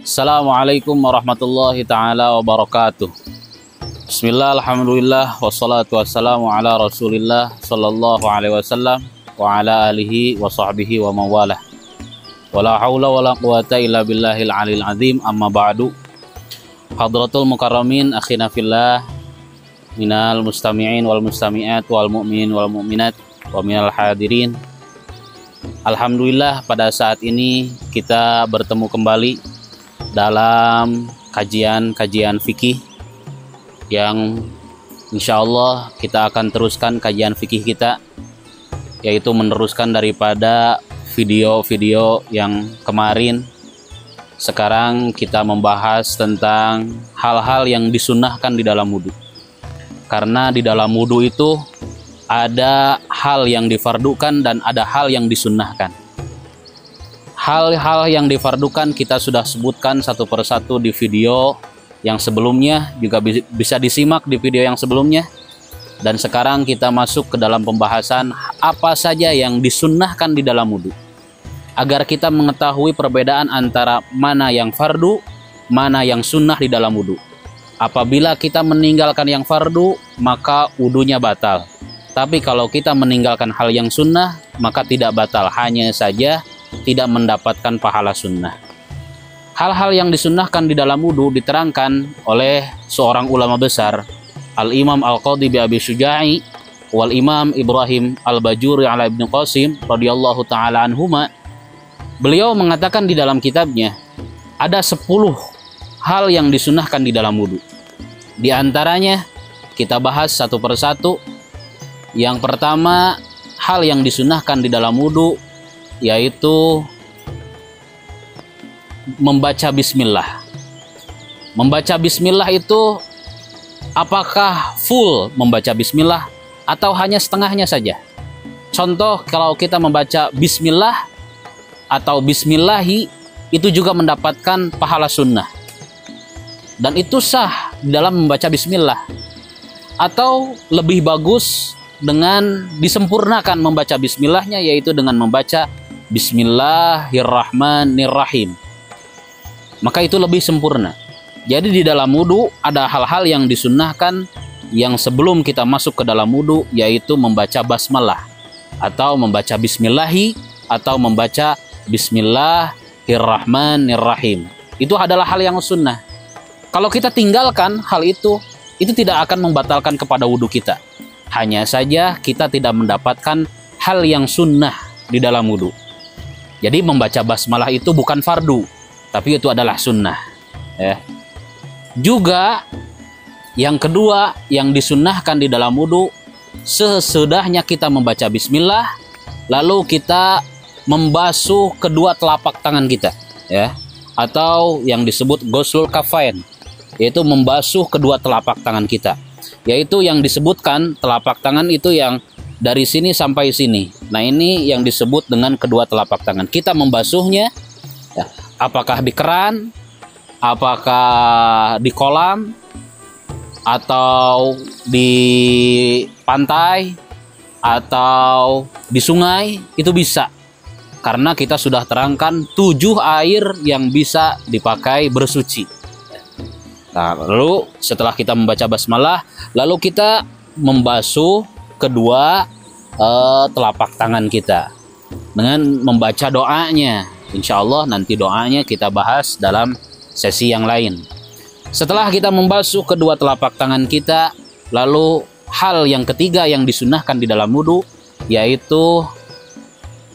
Assalamualaikum warahmatullahi ta'ala wabarakatuh. Bismillah, alhamdulillah, wassalatu wassalamu ala rasulillah sallallahu alaihi wasallam wa ala alihi wa sahbihi wa mawalah. Wala hawla wala quwata illa billahil alil azim, amma ba'du. Hadratul mukarramin akhina fillah, minal mustami'in wal mustami'at wal mu'minin wal mu'minat wa minal hadirin. Alhamdulillah, pada saat ini kita bertemu kembali dalam kajian fikih yang insya Allah kita akan teruskan kajian fikih kita, yaitu meneruskan daripada video-video yang kemarin. Sekarang kita membahas tentang hal-hal yang disunnahkan di dalam wudhu, karena di dalam wudhu itu ada hal yang difardukan dan ada hal yang disunnahkan. Hal-hal yang difardukan kita sudah sebutkan satu persatu di video yang sebelumnya, juga bisa disimak di video yang sebelumnya. Dan sekarang kita masuk ke dalam pembahasan apa saja yang disunnahkan di dalam wudhu, agar kita mengetahui perbedaan antara mana yang fardu, mana yang sunnah di dalam wudhu. Apabila kita meninggalkan yang fardu, maka wudhunya batal. Tapi kalau kita meninggalkan hal yang sunnah, maka tidak batal, hanya saja tidak mendapatkan pahala sunnah. Hal-hal yang disunnahkan di dalam wudhu diterangkan oleh seorang ulama besar, Al-Imam Al-Qadhi bi Abi Syuja'i wal Imam Ibrahim Al-Bajuri ala Ibnu Qasim radhiyallahu ta'ala anhuma. Beliau mengatakan di dalam kitabnya, ada 10 hal yang disunnahkan di dalam wudhu. Di antaranya kita bahas satu persatu. Yang pertama, hal yang disunnahkan di dalam wudhu yaitu membaca bismillah. Membaca bismillah itu apakah full membaca bismillah atau hanya setengahnya saja? Contoh, kalau kita membaca bismillah atau bismillahi, itu juga mendapatkan pahala sunnah, dan itu sah dalam membaca bismillah. Atau lebih bagus dengan disempurnakan membaca bismillahnya, yaitu dengan membaca bismillahirrahmanirrahim, maka itu lebih sempurna. Jadi di dalam wudhu ada hal-hal yang disunnahkan yang sebelum kita masuk ke dalam wudhu, yaitu membaca basmalah atau membaca bismillahi atau membaca bismillahirrahmanirrahim. Itu adalah hal yang sunnah. Kalau kita tinggalkan hal itu tidak akan membatalkan kepada wudhu kita. Hanya saja kita tidak mendapatkan hal yang sunnah di dalam wudhu. Jadi membaca basmalah itu bukan fardu, tapi itu adalah sunnah. Juga yang kedua yang disunnahkan di dalam wudhu, sesudahnya kita membaca bismillah, lalu kita membasuh kedua telapak tangan kita, atau yang disebut ghuslul kafain, yaitu membasuh kedua telapak tangan kita. Yaitu yang disebutkan telapak tangan itu yang dari sini sampai sini. Nah, ini yang disebut dengan kedua telapak tangan. Kita membasuhnya, apakah di keran, apakah di kolam, atau di pantai, atau di sungai, itu bisa. Karena kita sudah terangkan 7 air yang bisa dipakai bersuci. Nah, lalu setelah kita membaca basmalah, lalu kita membasuh kedua telapak tangan kita dengan membaca doanya. Insya Allah nanti doanya kita bahas dalam sesi yang lain. Setelah kita membasuh kedua telapak tangan kita, lalu hal yang ketiga yang disunnahkan di dalam wudhu yaitu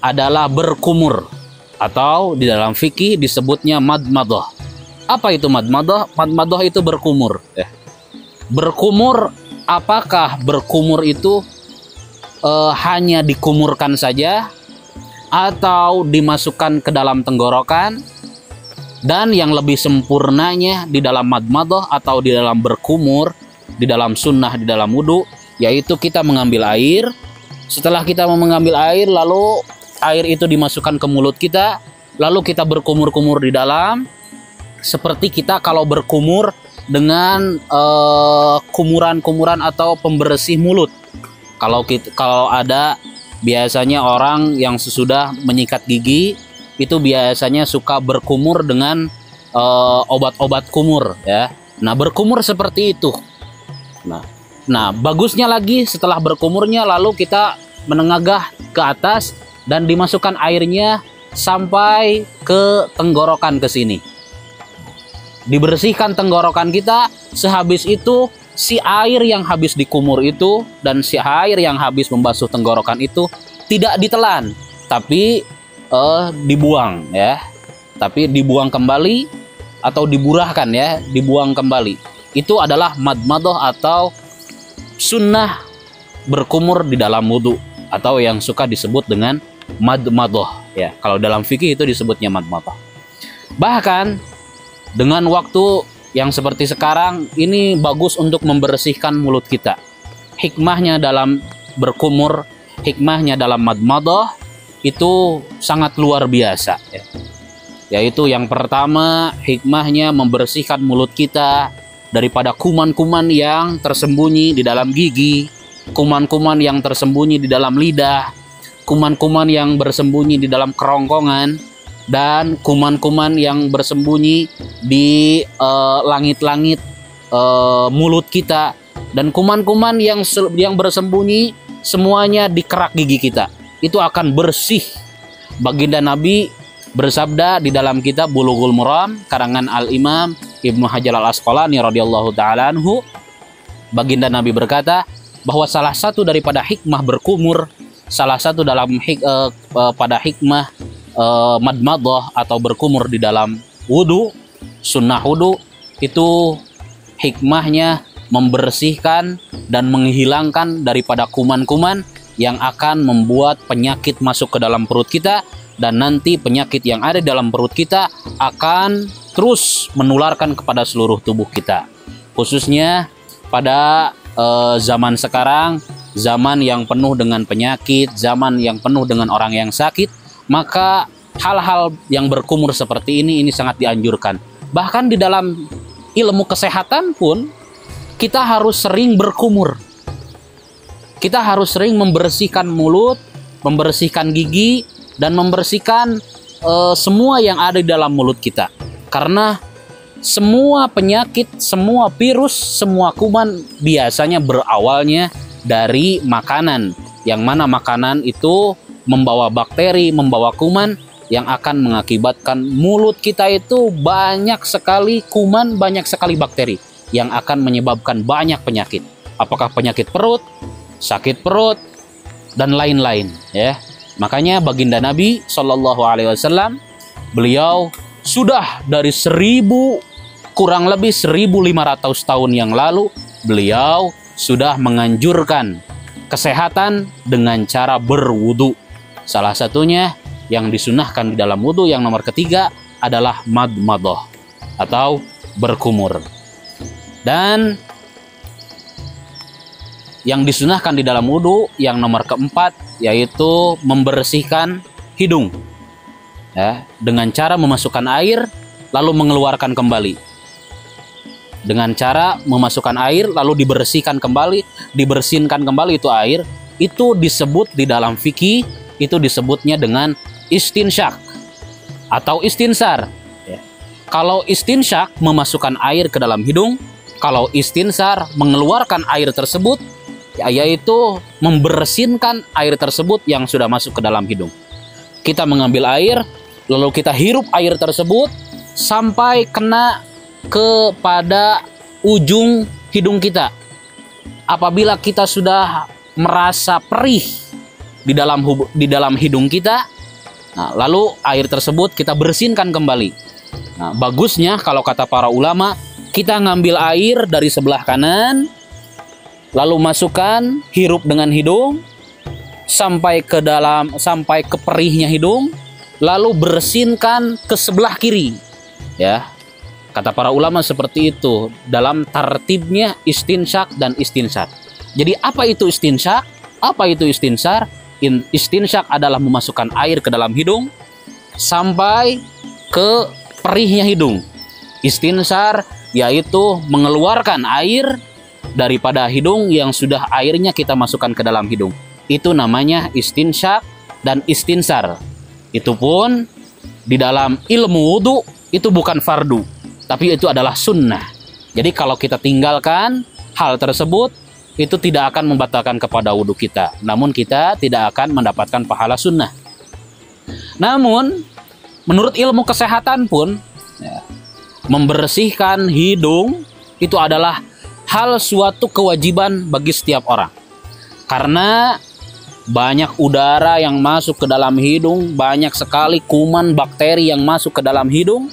adalah berkumur, atau di dalam fikih disebutnya madmadah. Apa itu madmadah? Madmadah itu berkumur. Berkumur, apakah berkumur itu hanya dikumurkan saja, atau dimasukkan ke dalam tenggorokan? Dan yang lebih sempurnanya di dalam madmadah atau di dalam berkumur, di dalam sunnah, di dalam wudhu, yaitu kita mengambil air. Setelah kita mengambil air, lalu air itu dimasukkan ke mulut kita, lalu kita berkumur-kumur di dalam, seperti kita kalau berkumur dengan kumuran-kumuran atau pembersih mulut. Kalau ada biasanya orang yang sesudah menyikat gigi itu biasanya suka berkumur dengan obat-obat kumur ya. Nah, berkumur seperti itu. Nah, bagusnya lagi setelah berkumurnya lalu kita menengadah ke atas dan dimasukkan airnya sampai ke tenggorokan ke sini. Dibersihkan tenggorokan kita, sehabis itu si air yang habis dikumur itu dan si air yang habis membasuh tenggorokan itu tidak ditelan, tapi dibuang ya. Tapi dibuang kembali atau diburahkan ya, dibuang kembali. Itu adalah madmadah atau sunnah berkumur di dalam wudhu, atau yang suka disebut dengan madmadah ya. Kalau dalam fikih itu disebutnya madmadah. Bahkan dengan waktu yang seperti sekarang ini bagus untuk membersihkan mulut kita. Hikmahnya dalam berkumur, hikmahnya dalam madmadah itu sangat luar biasa ya. Yaitu yang pertama, hikmahnya membersihkan mulut kita daripada kuman-kuman yang tersembunyi di dalam gigi, kuman-kuman yang tersembunyi di dalam lidah, kuman-kuman yang bersembunyi di dalam kerongkongan, dan kuman-kuman yang bersembunyi di langit-langit mulut kita, dan kuman-kuman yang bersembunyi semuanya di kerak gigi kita. Itu akan bersih. Baginda Nabi bersabda di dalam kitab Bulughul Maram karangan Al-Imam Ibnu Hajar Al-Asqalani radhiyallahu taala anhu, baginda Nabi berkata bahwa salah satu daripada hikmah berkumur, salah satu pada hikmah madmadah atau berkumur di dalam wudu, sunnah wudu, itu hikmahnya membersihkan dan menghilangkan daripada kuman-kuman yang akan membuat penyakit masuk ke dalam perut kita, dan nanti penyakit yang ada di dalam perut kita akan terus menularkan kepada seluruh tubuh kita. Khususnya pada zaman sekarang, zaman yang penuh dengan penyakit, zaman yang penuh dengan orang yang sakit, maka hal-hal yang berkumur seperti ini sangat dianjurkan. Bahkan di dalam ilmu kesehatan pun kita harus sering berkumur. Kita harus sering membersihkan mulut, membersihkan gigi, dan membersihkan semua yang ada di dalam mulut kita. Karena semua penyakit, semua virus, semua kuman biasanya berawalnya dari makanan. Yang mana makanan itu membawa bakteri, membawa kuman yang akan mengakibatkan mulut kita itu banyak sekali kuman, banyak sekali bakteri yang akan menyebabkan banyak penyakit. Apakah penyakit perut, sakit perut, dan lain-lain ya. Makanya baginda Nabi Shallallahu Alaihi Wasallam, beliau sudah dari kurang lebih 1.500 tahun yang lalu, beliau sudah menganjurkan kesehatan dengan cara berwudu. Salah satunya yang disunahkan di dalam wudu yang nomor ketiga adalah madmadah atau berkumur. Dan yang disunahkan di dalam wudu yang nomor keempat yaitu membersihkan hidung ya, dengan cara memasukkan air lalu mengeluarkan kembali. Dengan cara memasukkan air lalu dibersihkan kembali itu air, itu disebut di dalam fikih, itu disebutnya dengan istinsyak atau istinsar ya. Kalau istinsyak memasukkan air ke dalam hidung, kalau istinsar mengeluarkan air tersebut, yaitu membersihkan air tersebut yang sudah masuk ke dalam hidung. Kita mengambil air, lalu kita hirup air tersebut sampai kena kepada ujung hidung kita. Apabila kita sudah merasa perih di dalam hidung kita, nah, lalu air tersebut kita bersihkan kembali. Nah, bagusnya kalau kata para ulama, kita ngambil air dari sebelah kanan, lalu masukkan, hirup dengan hidung sampai ke perihnya hidung, lalu bersihkan ke sebelah kiri ya. Kata para ulama seperti itu dalam tartibnya istinsyak dan istinsar. Jadi apa itu istinsyak? Apa itu istinsar? Istinsyak adalah memasukkan air ke dalam hidung sampai ke perihnya hidung. Istinsar yaitu mengeluarkan air daripada hidung yang sudah airnya kita masukkan ke dalam hidung. Itu namanya istinsyak dan istinsar. Itu pun di dalam ilmu wudu itu bukan fardu, tapi itu adalah sunnah. Jadi kalau kita tinggalkan hal tersebut, itu tidak akan membatalkan kepada wudhu kita, namun kita tidak akan mendapatkan pahala sunnah. Namun menurut ilmu kesehatan pun ya, membersihkan hidung itu adalah hal suatu kewajiban bagi setiap orang. Karena banyak udara yang masuk ke dalam hidung, banyak sekali kuman bakteri yang masuk ke dalam hidung.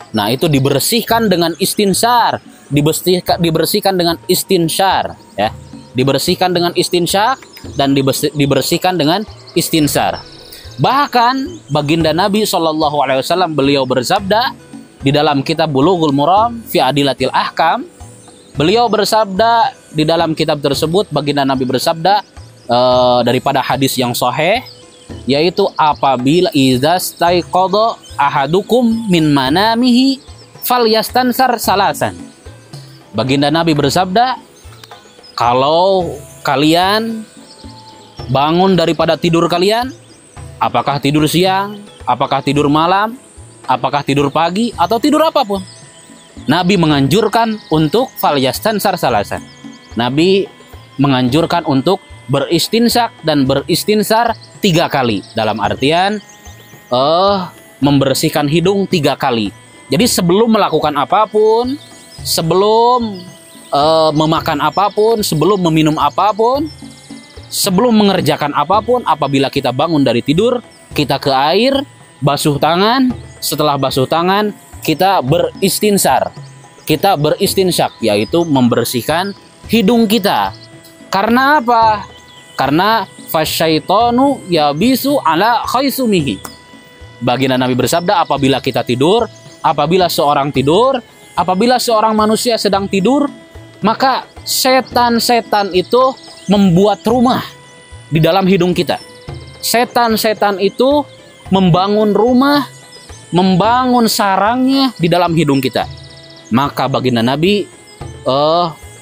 Nah, itu dibersihkan dengan istinsar, dibersihkan dengan istinsyar ya. Dibersihkan dengan istinsyak dan dibersihkan dengan istinsar. Bahkan baginda Nabi SAW beliau bersabda di dalam kitab Bulughul Maram fi Adillatil Ahkam, beliau bersabda di dalam kitab tersebut, baginda Nabi bersabda daripada hadis yang sahih, yaitu apabila izastaiqadha ahadukum min manamihi falyastansar salasan. Baginda Nabi bersabda, kalau kalian bangun daripada tidur kalian, apakah tidur siang, apakah tidur malam, apakah tidur pagi, atau tidur apapun, Nabi menganjurkan untuk falyastansar salasan. Nabi menganjurkan untuk beristinsak dan beristinsar 3 kali. Dalam artian membersihkan hidung 3 kali. Jadi sebelum melakukan apapun, sebelum memakan apapun, sebelum meminum apapun, sebelum mengerjakan apapun, apabila kita bangun dari tidur, kita ke air, basuh tangan. Setelah basuh tangan, kita beristinsar, kita beristinsyak, yaitu membersihkan hidung kita. Karena apa? Karena fasyaitonu yabisu ala khaisumihi. Baginda Nabi bersabda, apabila kita tidur, apabila seorang tidur, apabila seorang manusia sedang tidur, maka setan-setan itu membuat rumah di dalam hidung kita. Setan-setan itu membangun rumah, membangun sarangnya di dalam hidung kita. Maka baginda Nabi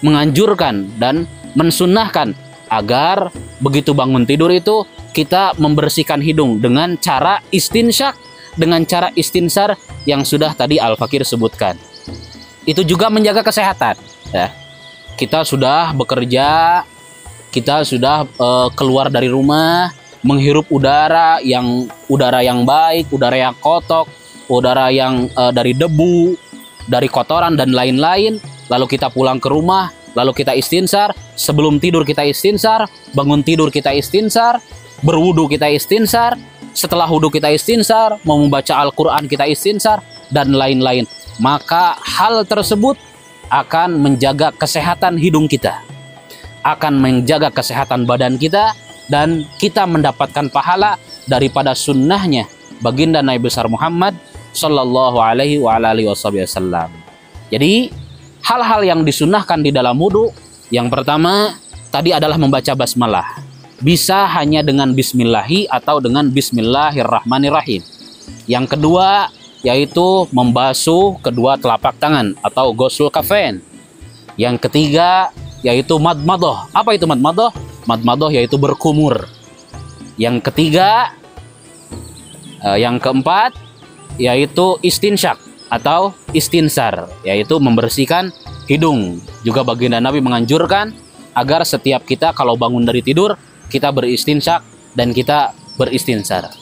menganjurkan dan mensunnahkan agar begitu bangun tidur itu kita membersihkan hidung dengan cara istinsyak, dengan cara istinsar yang sudah tadi Al-Fakir sebutkan. Itu juga menjaga kesehatan ya. Kita sudah bekerja, kita sudah keluar dari rumah, menghirup udara yang baik, udara yang kotor, udara yang dari debu, dari kotoran dan lain-lain. Lalu kita pulang ke rumah, lalu kita istinsar. Sebelum tidur kita istinsar, bangun tidur kita istinsar, berwudu kita istinsar, setelah wudu kita istinsar, mau membaca Al-Quran kita istinsar, dan lain-lain. Maka hal tersebut akan menjaga kesehatan hidung kita, akan menjaga kesehatan badan kita, dan kita mendapatkan pahala daripada sunnahnya baginda Nabi besar Muhammad Sallallahu Alaihi Wasallam. Jadi hal-hal yang disunnahkan di dalam wudu, yang pertama tadi adalah membaca basmalah, bisa hanya dengan bismillahi atau dengan bismillahirrahmanirrahim. Yang kedua yaitu membasuh kedua telapak tangan atau ghusl kafain. Yang ketiga yaitu madmadah. Apa itu madmadah? Madmadah yaitu berkumur. Yang ketiga, yang keempat yaitu istinsyak atau istinsar, yaitu membersihkan hidung. Juga baginda Nabi menganjurkan agar setiap kita kalau bangun dari tidur, kita beristinsyak dan kita beristinsar.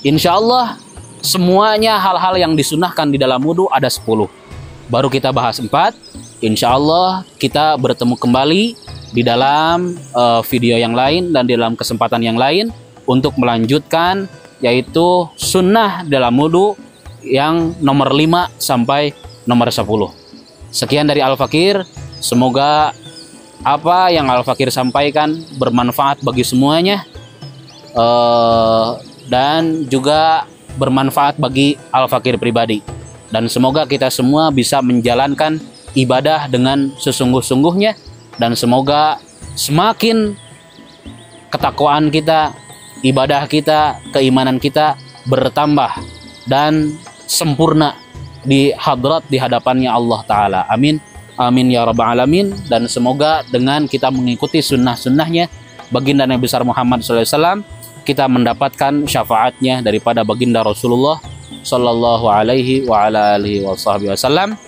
Insya Allah semuanya hal-hal yang disunahkan di dalam wudu ada 10. Baru kita bahas 4. Insya Allah kita bertemu kembali di dalam video yang lain dan di dalam kesempatan yang lain untuk melanjutkan yaitu sunnah dalam wudu yang nomor 5 sampai nomor 10. Sekian dari Al-Fakir. Semoga apa yang Al-Fakir sampaikan bermanfaat bagi semuanya dan juga bermanfaat bagi Al-Fakir pribadi, dan semoga kita semua bisa menjalankan ibadah dengan sesungguh-sungguhnya, dan semoga semakin ketakwaan kita, ibadah kita, keimanan kita bertambah dan sempurna di hadrat, di hadapannya Allah Ta'ala. Amin. Amin ya rabbal alamin. Dan semoga dengan kita mengikuti sunnah-sunnahnya baginda Nabi besar Muhammad SAW, kita mendapatkan syafaatnya daripada baginda Rasulullah sallallahu alaihi wa ala alihi wasallam.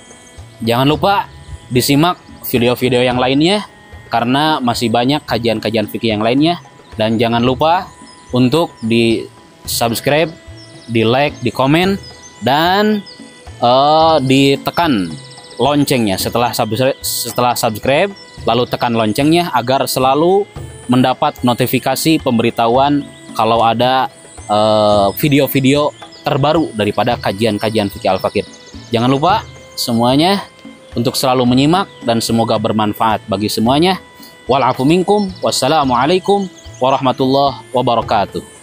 Jangan lupa disimak video-video yang lainnya karena masih banyak kajian-kajian fikih yang lainnya, dan jangan lupa untuk di subscribe, di like, di komen, dan ditekan loncengnya setelah subscribe, lalu tekan loncengnya agar selalu mendapat notifikasi pemberitahuan kalau ada video-video terbaru daripada kajian-kajian fikih Al-Fakir. Jangan lupa semuanya untuk selalu menyimak dan semoga bermanfaat bagi semuanya. Wal afu minkum, wassalamualaikum warahmatullahi wabarakatuh.